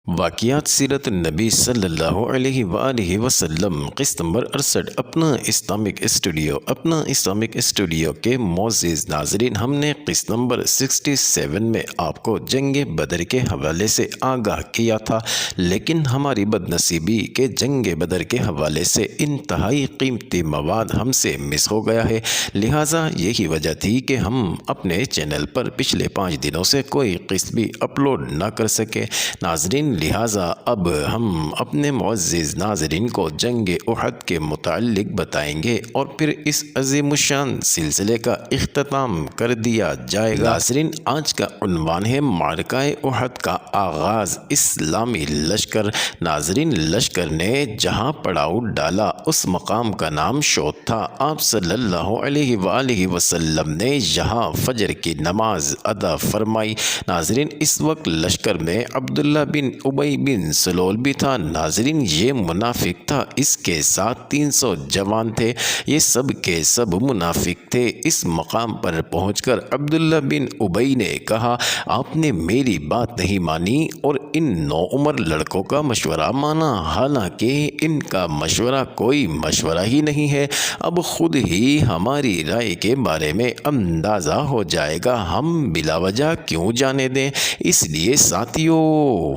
واقعات سیرت نبی صلی اللہ علیہ وآلہ وسلم قسط نمبر 68 اپنا اسلامک اسٹوڈیو کے معزز ناظرین، ہم نے قسط نمبر 67 میں آپ کو جنگ بدر کے حوالے سے آگاہ کیا تھا، لیکن ہماری بدنصیبی کے جنگ بدر کے حوالے سے انتہائی قیمتی مواد ہم سے مس ہو گیا ہے، لہٰذا یہی وجہ تھی کہ ہم اپنے چینل پر پچھلے 5 دنوں سے کوئی قسط بھی اپلوڈ نہ کر سکے۔ ناظرین، لہٰذا اب ہم اپنے معزز ناظرین کو جنگ احد کے متعلق بتائیں گے اور پھر اس عظیم الشان سلسلے کا اختتام کر دیا جائے گا۔ ناظرین، آج کا عنوان ہے معرکہ احد کا آغاز، اسلامی لشکر۔ ناظرین، لشکر نے جہاں پڑاؤ ڈالا اس مقام کا نام شوط تھا۔ آپ صلی اللہ علیہ وآلہ وسلم نے یہاں فجر کی نماز ادا فرمائی۔ ناظرین، اس وقت لشکر میں عبداللہ بن ابی بن سلول بھی تھا۔ ناظرین، یہ منافق تھا، اس کے ساتھ 300 جوان تھے، یہ سب کے سب منافق تھے۔ اس مقام پر پہنچ کر عبداللہ بن ابی نے کہا، آپ نے میری بات نہیں مانی اور ان نوعمر لڑکوں کا مشورہ مانا، حالانکہ ان کا مشورہ کوئی مشورہ ہی نہیں ہے۔ اب خود ہی ہماری رائے کے بارے میں اندازہ ہو جائے گا، ہم بلا وجہ کیوں جانے دیں، اس لیے ساتھیوں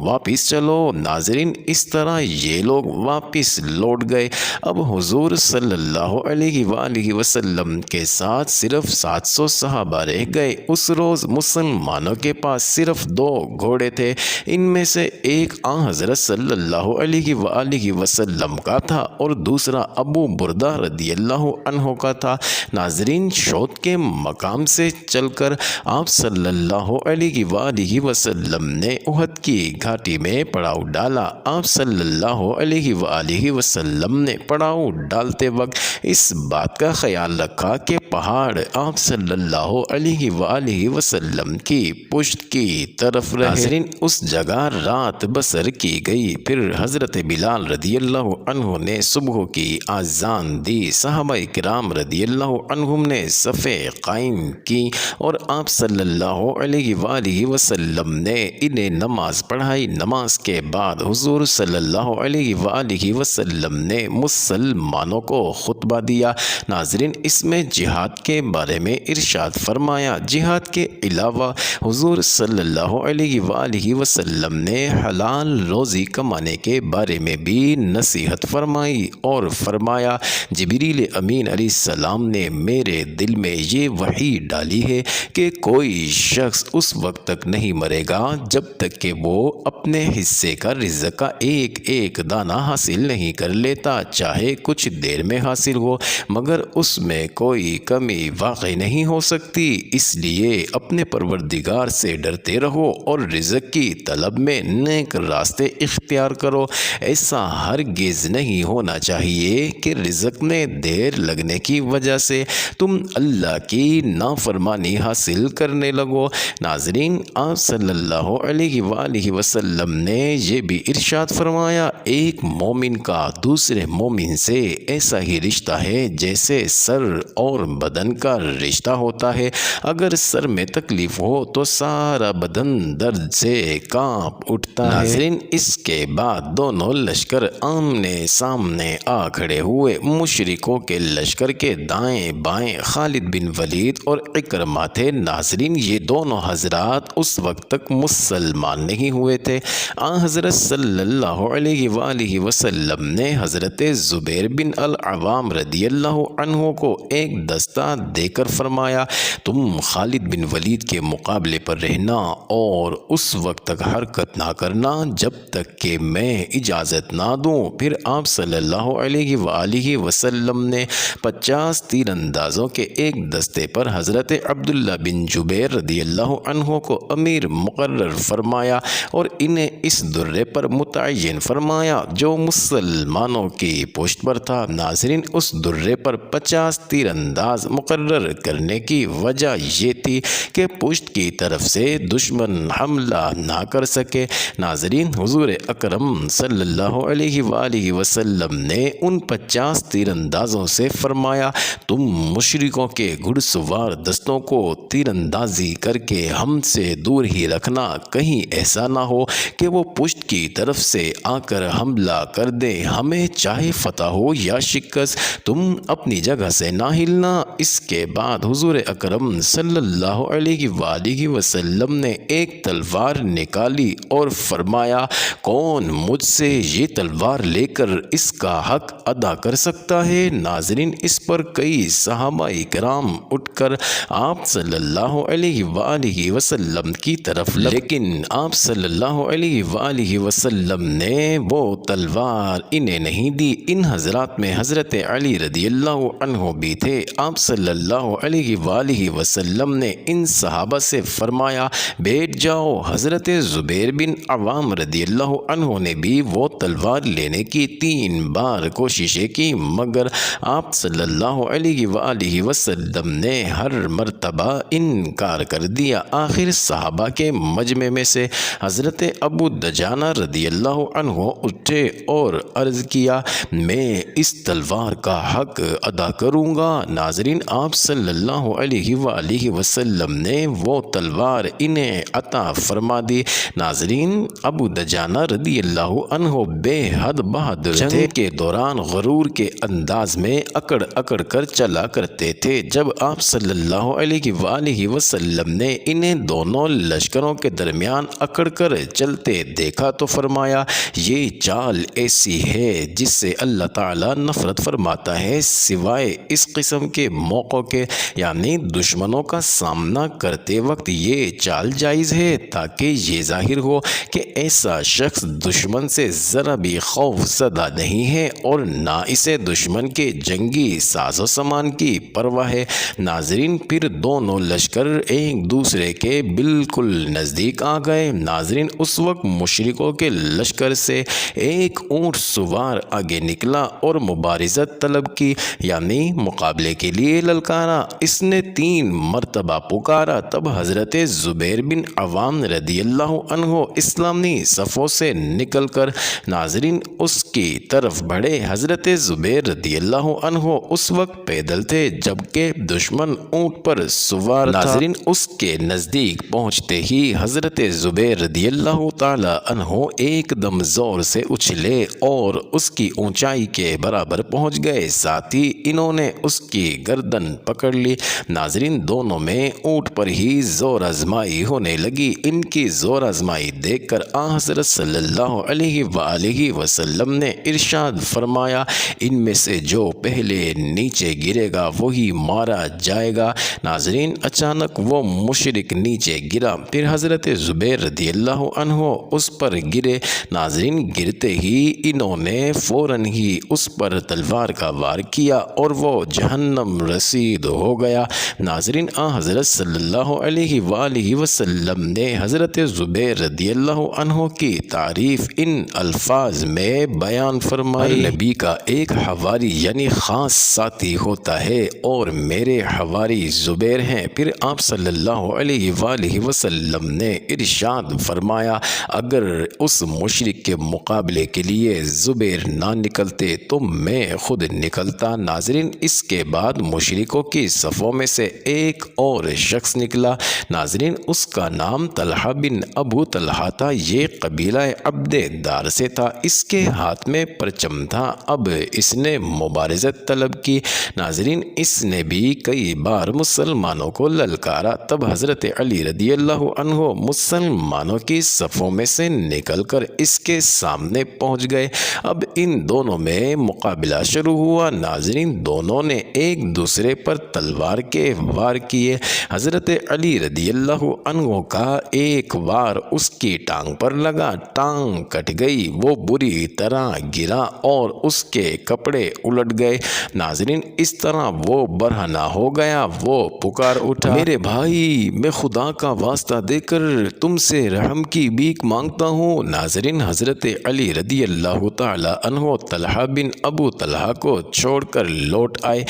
واپس چلو۔ ناظرین، اس طرح یہ لوگ واپس لوٹ گئے۔ اب حضور صلی اللہ علیہ وآلہ وسلم کے ساتھ صرف 700 صحابہ رہ گئے۔ اس روز مسلمانوں کے پاس صرف 2 گھوڑے تھے، ان میں سے ایک آن حضرت صلی اللہ علیہ وآلہ وسلم کا تھا اور دوسرا ابو بردہ رضی اللہ عنہ کا تھا۔ ناظرین، شوط کے مقام سے چل کر آپ صلی اللہ علیہ وآلہ وسلم نے احد کی گھاٹی میں پڑاؤ ڈالا۔ آپ صلی اللہ علیہ وآلہ وسلم نے پڑاؤ ڈالتے وقت اس بات کا خیال رکھا کہ پہاڑ آپ صلی اللہ علیہ وآلہ وسلم کی پشت کی طرف رہے۔ ناظرین، اس جگہ رات بسر کی گئی۔ پھر حضرت بلال رضی اللہ عنہ نے صبح کی اذان دی، صحابہ کرام رضی اللہ عنہم نے صفیں قائم کی اور آپ صلی اللہ علیہ وآلہ وسلم نے انہیں نماز پڑھائی۔ نماز کے بعد حضور صلی اللہ علیہ وآلہ وسلم نے مسلمانوں کو خطبہ دیا۔ ناظرین، اس میں جہاد کے بارے میں ارشاد فرمایا۔ جہاد کے علاوہ حضور صلی اللہ علیہ وآلہ وسلم نے حلال روزی کمانے کے بارے میں بھی نصیحت فرمائی اور فرمایا، جبریل امین علیہ السلام نے میرے دل میں یہ وحی ڈالی ہے کہ کوئی شخص اس وقت تک نہیں مرے گا جب تک کہ وہ اپنے حصے کا رزق کا ایک ایک دانہ حاصل نہیں کر لیتا، چاہے کچھ دیر میں حاصل ہو، مگر اس میں کوئی کمی واقع نہیں ہو سکتی۔ اس لیے اپنے پروردگار سے ڈرتے رہو اور رزق کی طلب میں نیک راستے اختیار کرو۔ ایسا ہرگز نہیں ہونا چاہیے کہ رزق میں دیر لگنے کی وجہ سے تم اللہ کی نافرمانی حاصل کرنے لگو۔ ناظرین، آپ صلی اللہ علیہ وآلہ وسلم نے یہ بھی ارشاد فرمایا، ایک مومن کا دوسرے مومن سے ایسا ہی رشتہ ہے جیسے سر اور بدن کا رشتہ ہوتا ہے۔ اگر سر میں تکلیف ہو تو سارا بدن درد سے کانپ اٹھتا ہے۔ ناظرین، اس کے بعد دونوں لشکر آمنے سامنے آ کھڑے ہوئے۔ مشرکوں کے لشکر کے دائیں بائیں خالد بن ولید اور اکرمہ تھے۔ ناظرین، یہ دونوں حضرات اس وقت تک مسلمان نہیں ہوئے تھے۔ آن حضرت صلی اللہ علیہ وآلہ وسلم نے حضرت زبیر بن العوام رضی اللہ عنہ کو ایک دستہ دے کر فرمایا، تم خالد بن ولید کے مقابلے پر رہنا اور اس وقت تک حرکت نہ کرنا جب تک کہ میں اجازت نہ دوں۔ پھر آپ صلی اللہ علیہ وآلہ وسلم نے 50 تیر اندازوں کے ایک دستے پر حضرت عبداللہ بن جبیر رضی اللہ عنہ کو امیر مقرر فرمایا اور انہیں اس درے پر متعین فرمایا جو مسلمانوں کی پشت پر تھا۔ ناظرین، اس درے پر 50 تیر انداز انداز مقرر کرنے کی وجہ یہ تھی کہ پشت کی طرف سے دشمن حملہ نہ کر سکے۔ ناظرین، حضور اکرم صلی اللہ علیہ وآلہ وسلم نے ان 50 تیر اندازوں سے فرمایا، تم مشرکوں کے گھڑ سوار دستوں کو تیر اندازی کر کے ہم سے دور ہی رکھنا، کہیں ایسا نہ ہو کہ وہ پشت کی طرف سے آ کر حملہ کر دیں، ہمیں چاہے فتح ہو یا شکست، تم اپنی جگہ سے نہ ہلنا۔ اس کے بعد حضور اکرم صلی اللہ علیہ وآلہ وسلم نے ایک تلوار نکالی اور فرمایا، کون مجھ سے یہ تلوار لے کر اس کا حق ادا کر سکتا ہے؟ ناظرین، اس پر کئی صحابہ کرام اٹھ کر آپ صلی اللہ علیہ وآلہ وسلم کی طرف لیکن آپ صلی اللہ علیہ وآلہ وسلم نے وہ تلوار انہیں نہیں دی۔ ان حضرات میں حضرت علی رضی اللہ عنہ بھی تھے۔ آپ صلی اللہ علیہ وآلہ وسلم نے ان صحابہ سے فرمایا، بیٹھ جاؤ۔ حضرت زبیر بن عوام رضی اللہ عنہ نے بھی وہ تلوار لینے کی 3 بار کوششیں کی، مگر آپ صلی اللہ علیہ وآلہ وسلم نے ہر مرتبہ انکار کر دیا۔ آخر صحابہ کے مجمع میں سے حضرت ابو دجانہ رضی اللہ عنہ اٹھے اور عرض کیا، میں اس تلوار کا حق ادا کروں گا۔ ناظرین، آپ صلی اللہ علیہ وآلہ وسلم نے وہ تلوار انہیں عطا فرما دی۔ ناظرین، ابو دجانہ رضی اللہ عنہ بے حد بہادر تھے۔ جنگ کے دوران غرور کے انداز میں اکڑ اکڑ کر چلا کرتے تھے۔ جب آپ صلی اللہ علیہ وآلہ وسلم نے انہیں دونوں لشکروں کے درمیان اکڑ کر چلتے دیکھا تو فرمایا، یہ چال ایسی ہے جس سے اللہ تعالیٰ نفرت فرماتا ہے، سوائے اس قسم کے موقعوں کے، یعنی دشمنوں کا سامنا کرتے وقت یہ چال جائز ہے تاکہ یہ ظاہر ہو کہ ایسا شخص دشمن سے ذرا بھی خوف زدہ نہیں ہے اور نہ اسے دشمن کے جنگی ساز و سامان کی پرواہ ہے۔ ناظرین، پھر دونوں لشکر ایک دوسرے کے بالکل نزدیک آ گئے۔ ناظرین، اس وقت مشرکوں کے لشکر سے ایک اونٹ سوار آگے نکلا اور مبارزت طلب کی، یعنی مقابلے کے لیے للکارا۔ اس نے 3 مرتبہ پکارا، تب حضرت زبیر بن عوام رضی اللہ عنہ اسلامی صفوں سے نکل کر ناظرین اس کی طرف بڑھے۔ حضرت زبیر رضی اللہ عنہ اس وقت پیدل تھے جبکہ دشمن اونٹ پر سوار تھا۔ ناظرین، اس کے نزدیک پہنچتے ہی حضرت زبیر رضی اللہ تعالی عنہ ایک دم زور سے اچھلے اور اس کی اونچائی کے برابر پہنچ گئے، ساتھ ہی انہوں نے اس کی گردن پکڑ لی۔ ناظرین، دونوں میں اونٹ پر ہی زور آزمائی ہونے لگی۔ ان کی زور آزمائی دیکھ کر حضرت صلی اللہ علیہ وآلہ وسلم نے ارشاد فرمایا، ان میں سے جو پہلے نیچے گرے گا وہی مارا جائے گا۔ ناظرین، اچانک وہ مشرک نیچے گرا، پھر حضرت زبیر رضی اللہ عنہ اس پر گرے۔ ناظرین، گرتے ہی انہوں نے فوراً ہی اس پر تلوار کا وار کیا اور وہ جہنم رسید ہو گیا۔ ناظرین، حضرت صلی اللہ علیہ وآلہ وسلم نے حضرت زبیر رضی اللہ عنہ کی تعریف ان الفاظ میں بیان فرمائی، نبی کا ایک حواری یعنی خاص ساتھی ہوتا ہے اور میرے حواری زبیر ہیں۔ پھر آپ صلی اللہ علیہ وآلہ وسلم نے ارشاد فرمایا، اگر اس مشرک کے مقابلے کے لیے زبیر نہ نکلتے تو میں خود نکلتا۔ ناظرین، اس کے بعد مشرکوں کی صفوں میں سے ایک اور شخص نکلا۔ ناظرین، اس کا نام طلحہ بن ابو طلحہ تھا۔ یہ قبیلہ عبد دار سے تھا۔ اس کے ہاتھ میں پرچم تھا۔ اب اس نے مبارزت طلب کی۔ ناظرین، اس نے بھی کئی بار مسلمانوں کو للکارا، تب حضرت علی رضی اللہ عنہ مسلمانوں کی صفوں میں سے نکل کر اس کے سامنے پہنچ گئے۔ اب ان دونوں میں مقابلہ شروع ہوا۔ ناظرین، دونوں نے ایک دوسرے پر تلوار کے وار کیے۔ حضرت علی رضی اللہ عنہ کا ایک وار اس کی ٹانگ پر لگا، ٹانگ کٹ گئی، وہ بری طرح گرا اور اس کے کپڑے الٹ گئے۔ ناظرین، اس طرح وہ برہنہ ہو گیا، وہ پکار اٹھا، میرے بھائی، میں خدا کا واسطہ دے کر تم سے رحم کی بھیک مانگتا ہوں۔ ناظرین، حضرت علی رضی اللہ تعالی عنہ طلحہ بن ابو طلحہ کو چھوڑ کر لوٹ آئے۔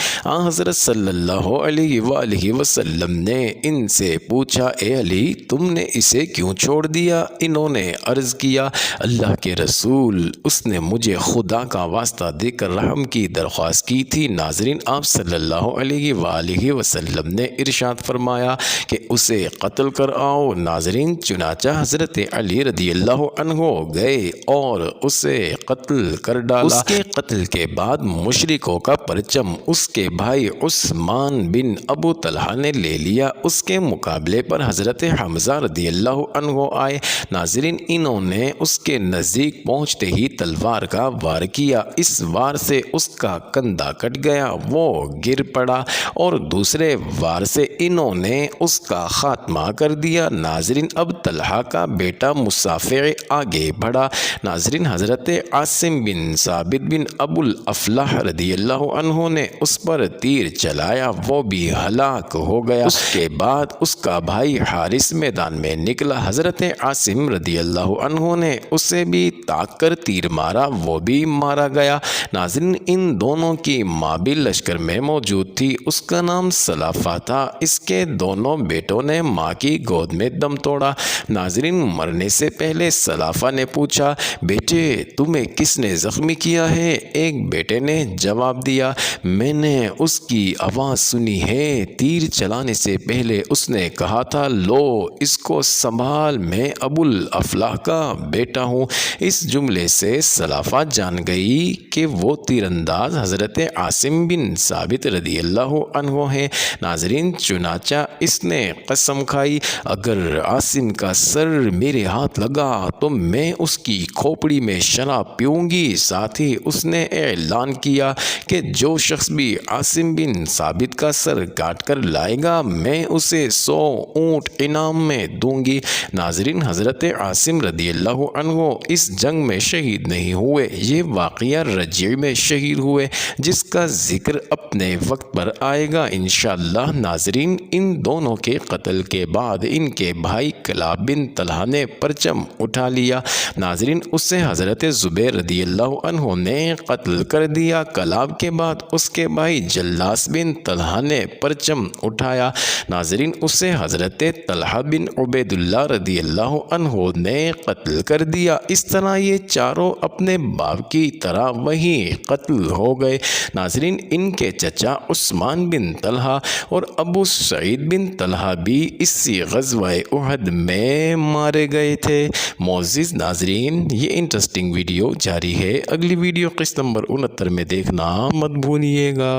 حضرت صلی اللہ علیہ وآلہ وسلم نے ان سے پوچھا اے علی تم نے اسے کیوں چھوڑ دیا؟ انہوں نے عرض کیا اللہ کے رسول اس نے مجھے خدا کا واسطہ دے کر رحم کی درخواست کی تھی۔ ناظرین آپ صلی اللہ علیہ وآلہ وسلم نے ارشاد فرمایا کہ اسے قتل کر آؤ۔ ناظرین چنانچہ حضرت علی رضی اللہ عنہ گئے اور اسے قتل کر ڈالا۔ اس کے قتل کے بعد مشرکوں کا پرچم اس کے بھائی عثمان بن ابو طلحہ نے لے لیا۔ اس کے مقابلے پر حضرت حمزہ رضی اللہ عنہ آئے۔ ناظرین انہوں نے اس کے نزدیک پہنچتے ہی تلوار کا وار کیا۔ اس وار سے اس کا کندھا کٹ گیا، وہ گر پڑا اور دوسرے وار سے انہوں نے اس کا خاتمہ کر دیا۔ ناظرین اب طلحہ کا بیٹا مصافع آگے بڑھا۔ ناظرین حضرت عاصم بن ثابت بن ابو الافلاح رضی اللہ عنہ نے اس پر تیر چلایا، وہ بھی ہلاک ہو گیا۔ اس کے بعد اس کا بھائی حارث میدان میں نکلا، حضرت عاصم رضی اللہ عنہ نے اسے بھی طاق کر تیر مارا، وہ بھی مارا گیا۔ ناظرین ان دونوں کی ماں بھی لشکر میں موجود تھی، اس کا نام سلافہ تھا۔ اس کے دونوں بیٹوں نے ماں کی گود میں دم توڑا۔ ناظرین مرنے سے پہلے سلافہ نے پوچھا بیٹے تمہیں کس نے زخمی کیا ہے؟ ایک بیٹے نے جواب دیا میں نے اس کی آواز سنی ہے، تیر چلانے سے پہلے اس نے کہا تھا لو اس کو سنبھال، میں ابو الافلاح کا بیٹا ہوں۔ اس جملے سے سلافہ جان گئی کہ وہ تیر انداز حضرت عاصم بن ثابت رضی اللہ عنہ ہیں۔ ناظرین چنانچہ اس نے قسم کھائی اگر عاصم کا سر میرے ہاتھ لگا تو میں اس کی کھوپڑی میں شراب پیوں گی۔ ساتھ ہی اس نے اعلان کیا کہ جو شخص بھی عاصم بن ثابت کا سر کاٹ کر لائے گا میں اسے 100 اونٹ انعام میں دوں گی۔ ناظرین حضرت عاصم رضی اللہ عنہ اس جنگ میں شہید نہیں ہوئے، یہ واقعہ رجیع میں شہید ہوئے جس کا ذکر اپنے وقت پر آئے گا انشاءاللہ۔ ناظرین ان دونوں کے قتل کے بعد ان کے بھائی کلاب بن طلحہ نے پرچم اٹھا لیا۔ ناظرین اسے حضرت زبیر رضی اللہ عنہ نے قتل کر دیا۔ کلاب کے بعد اس کے بھائی جلاس بن طلحہ نے پرچم اٹھایا۔ ناظرین اسے حضرت طلحہ بن عبید اللہ رضی اللہ عنہ نے قتل کر دیا۔ اس طرح یہ چاروں اپنے باپ کی طرح وہیں قتل ہو گئے۔ ناظرین ان کے چچا عثمان بن طلحہ اور ابو سعید بن طلحہ بھی اسی غزوہ احد میں مارے گئے تھے۔ معزز ناظرین یہ انٹرسٹنگ ویڈیو جاری ہے، اگلی ویڈیو قسط نمبر 69 میں دیکھنا مت بھولیے گا۔